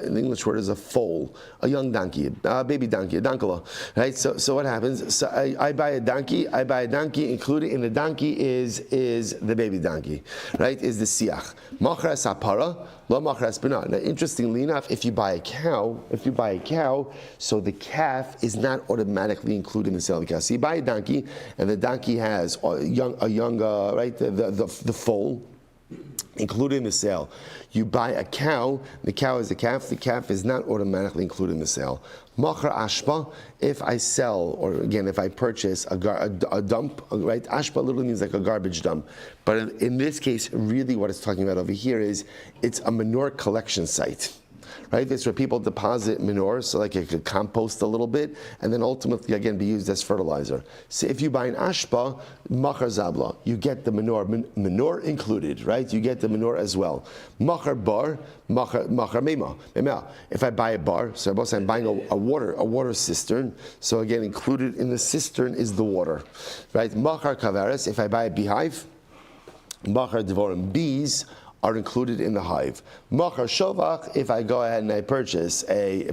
English word is a foal, a young donkey, a baby donkey, a donkala. Right. So what happens? So I buy a donkey. Included in the donkey is the baby donkey. Right. Is the siach. Machar es hapara. Lo machar es bina. Now, interestingly enough, if you buy a cow, so the calf is not automatically included in the sale of the cow. So you buy a donkey, and the donkey has a young, right, the foal included in the sale. You buy a cow, the cow is the calf is not automatically included in the sale. Machar ashpa, if I sell, or again, if I purchase a dump, right? Ashpa literally means like a garbage dump. But in this case, really what it's talking about over here is, it's a manure collection site. Right? It's where people deposit manure, so like it could compost a little bit, and then ultimately again be used as fertilizer. So if you buy an ashpa, machar zabla, you get the manure included, right? You get the manure as well. Machar bar, machar mema. If I buy a bar, so I'm buying a water cistern. So again, included in the cistern is the water, right? Machar kavaris. If I buy a beehive, machar devorim, bees are included in the hive. Machar shovach, if I go ahead and I purchase a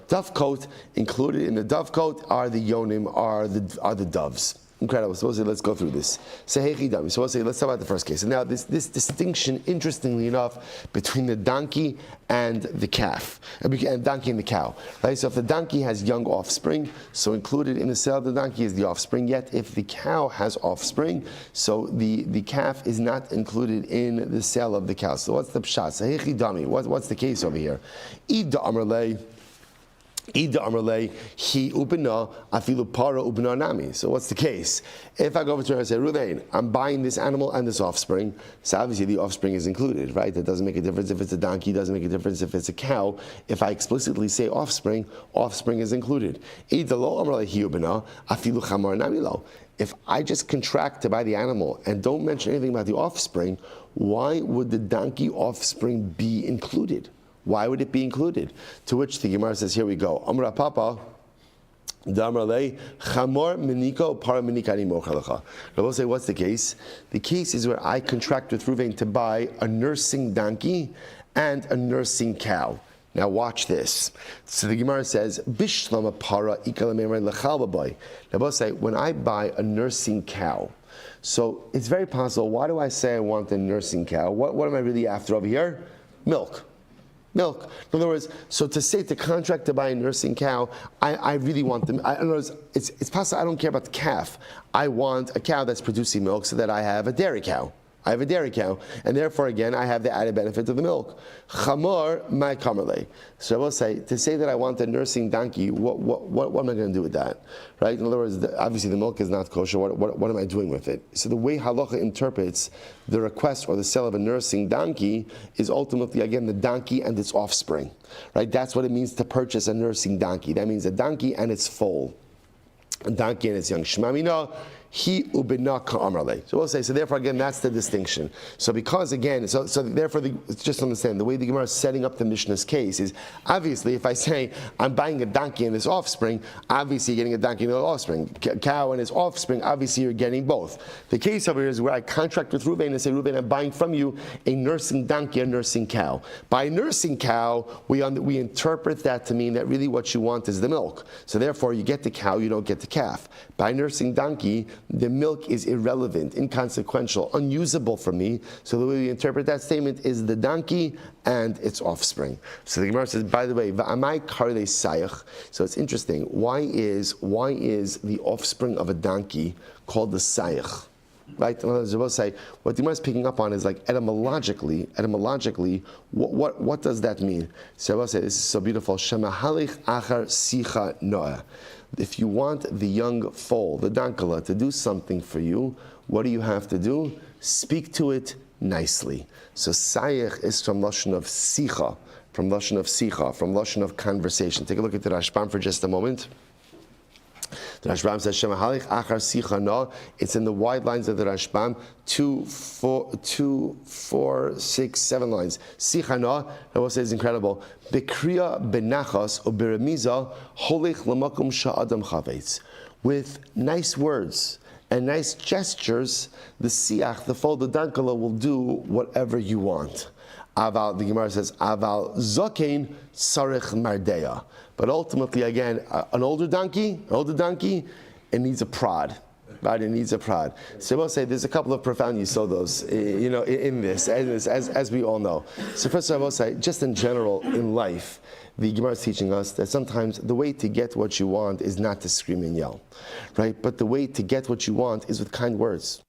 dovecote, included in the dovecote are the yonim, are the doves. Incredible. So let's go through this. So let's talk about the first case. And now this distinction, interestingly enough, between the donkey and the calf, and donkey and the cow. Right? So if the donkey has young offspring, so included in the sale of the donkey is the offspring. Yet if the cow has offspring, so the calf is not included in the sale of the cow. So what's the pshat? So what's the case over here? Ida amarlei. So what's the case? If I go over to her and say, Ruvain, I'm buying this animal and this offspring, so obviously the offspring is included, right? It doesn't make a difference if it's a donkey, doesn't make a difference if it's a cow. If I explicitly say offspring is included. If I just contract to buy the animal and don't mention anything about the offspring, why would the donkey offspring be included? Why would it be included? To which the Gemara says, here we go. Amra Papa, Damrale, Chamor Miniko, Para Minikani Mochalacha. I will say, what's the case? The case is where I contract with Ruvain to buy a nursing donkey and a nursing cow. Now watch this. So the Gemara says, Bishlama Para Ikalamemer Lechalbaboy. Now we'll say, when I buy a nursing cow, so it's very possible, why do I say I want a nursing cow? What am I really after over here? Milk. In other words, so to contract to buy a nursing cow, I really want them. In other words, it's possible I don't care about the calf. I want a cow that's producing milk so that I have a dairy cow. I have a dairy cow, and therefore again I have the added benefit of the milk. Chamor my kamerle. So I will say, to say that I want a nursing donkey, what am I going to do with that? Right? In other words, obviously the milk is not kosher. What am I doing with it? So the way halacha interprets the request or the sale of a nursing donkey is ultimately again the donkey and its offspring. Right? That's what it means to purchase a nursing donkey. That means a donkey and its foal. A donkey and its young shmamina. He ubina ka'amrle. So we'll say, so therefore again, that's the distinction. So because again, so therefore, just understand, the way the Gemara is setting up the Mishnah's case is, obviously, if I say, I'm buying a donkey and its offspring, obviously you're getting a donkey and its offspring. Cow and its offspring, obviously you're getting both. The case over here is where I contract with Reuven and say, Reuven, I'm buying from you a nursing donkey, a nursing cow. By nursing cow, we interpret that to mean that really what you want is the milk. So therefore, you get the cow, you don't get the calf. By nursing donkey, the milk is irrelevant, inconsequential, unusable for me. So the way we interpret that statement is the donkey and its offspring. So the Gemara says, by the way, va'amai karle sayach. So it's interesting. Why is the offspring of a donkey called the sayach? Right? In other words, we'll say what the Gemara is picking up on is like etymologically, what does that mean? So we'll say this is so beautiful. Shemahalich achar sicha noah. If you want the young foal, the dankala, to do something for you, what do you have to do? Speak to it nicely. So sayach is from lashon of sicha, from lashon of conversation. Take a look at the Rashbam for just a moment. The Rashbam says, Shemahalich achar sicha no. It's in the wide lines of the Rashbam, 2, 4, 6, 7 lines. Sicha no, I will say it's incredible. Bekriya benachas or beremiza holich lamakum sha'adam chavetz. With nice words and nice gestures, the siach, the foal, the dankala, will do whatever you want. Aval, the Gemara says, Aval zokein sarich mardeya. But ultimately, again, an older donkey, it needs a prod. Right? It needs a prod. So we'll say there's a couple of profound yisodos, in this, as we all know. So first of all, I will say, just in general, in life, the Gemara is teaching us that sometimes the way to get what you want is not to scream and yell, right? But the way to get what you want is with kind words.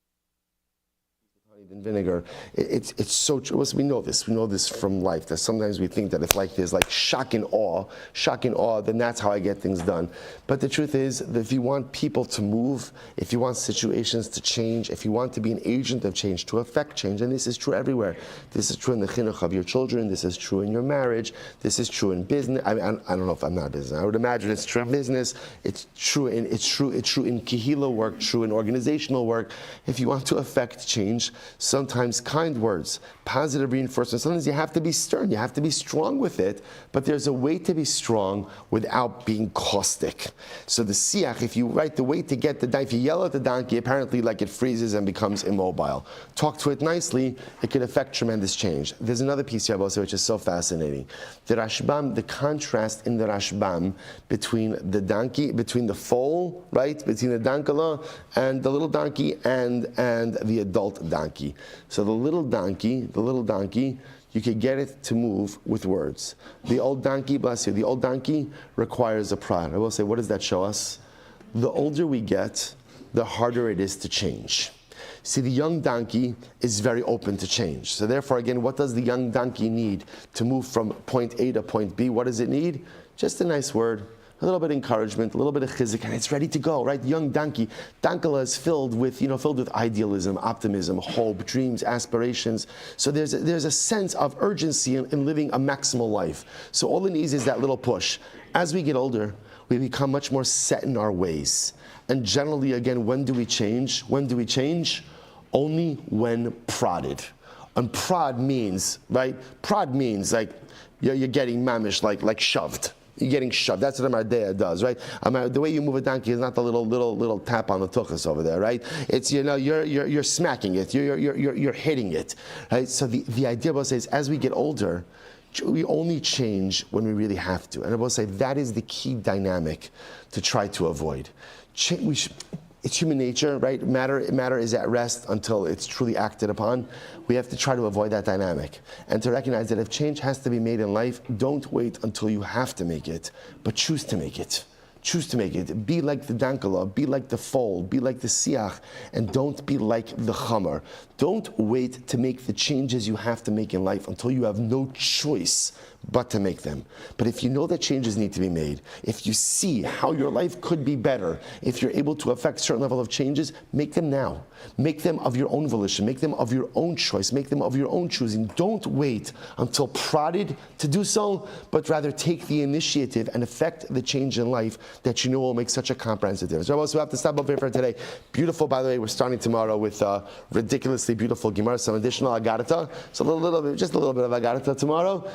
And vinegar, it's so true. We know this from life, that sometimes we think that if there's shock and awe, then that's how I get things done. But the truth is that if you want people to move, if you want situations to change, if you want to be an agent of change, to affect change, and this is true everywhere. This is true in the chinuch of your children, this is true in your marriage, this is true in business. I don't know if I'm not a business. I would imagine it's true in business, it's true in kehila work, true in organizational work. If you want to affect change, sometimes kind words, positive reinforcement. Sometimes you have to be stern, you have to be strong with it, but there's a way to be strong without being caustic. So the siach, if you write the way to get the donkey, if you yell at the donkey, apparently it freezes and becomes immobile. Talk to it nicely, it could affect tremendous change. There's another piece here also which is so fascinating. The Rashbam, the contrast in the Rashbam between the donkey, between the foal, right, between the dankala and the little donkey and the adult donkey. So the little donkey, you could get it to move with words. The old donkey, bless you, the old donkey requires a prod. I will say, what does that show us? The older we get, the harder it is to change. See, the young donkey is very open to change. So therefore, again, what does the young donkey need to move from point A to point B? What does it need? Just a nice word, a little bit of encouragement, a little bit of chizik, and it's ready to go, right? Young donkey. Dankala is filled with idealism, optimism, hope, dreams, aspirations. So there's a sense of urgency in living a maximal life. So all it needs is that little push. As we get older, we become much more set in our ways. And generally, again, when do we change? Only when prodded. And prod means, right? Prod means you're getting mamish, like shoved. You're getting shoved. That's what a mardea does, right? The way you move a donkey is not the little tap on the tuchus over there, right? It's you're smacking it, you're hitting it, right? So the idea about is as we get older, we only change when we really have to, and I will say that is the key dynamic to try to avoid. It's human nature, right? Matter is at rest until it's truly acted upon. We have to try to avoid that dynamic and to recognize that if change has to be made in life, don't wait until you have to make it, but choose to make it. Choose to make it. Be like the dankala, be like the foal, be like the siach, and don't be like the chamar. Don't wait to make the changes you have to make in life until you have no choice but to make them. But if you know that changes need to be made, if you see how your life could be better, if you're able to affect a certain level of changes, make them now. Make them of your own volition, make them of your own choice, make them of your own choosing. Don't wait until prodded to do so, but rather take the initiative and affect the change in life that you know will make such a comprehensive difference. We have to stop over here for today. Beautiful, by the way, we're starting tomorrow with ridiculously beautiful Gemara, some additional Agarata. So just a little bit of Agarata tomorrow.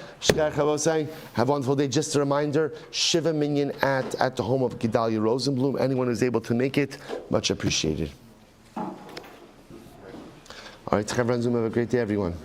Have a wonderful day. Just a reminder, Shiva Minyan at the home of Gedalia Rosenblum. Anyone who's able to make it, much appreciated. All right, have a great day, everyone.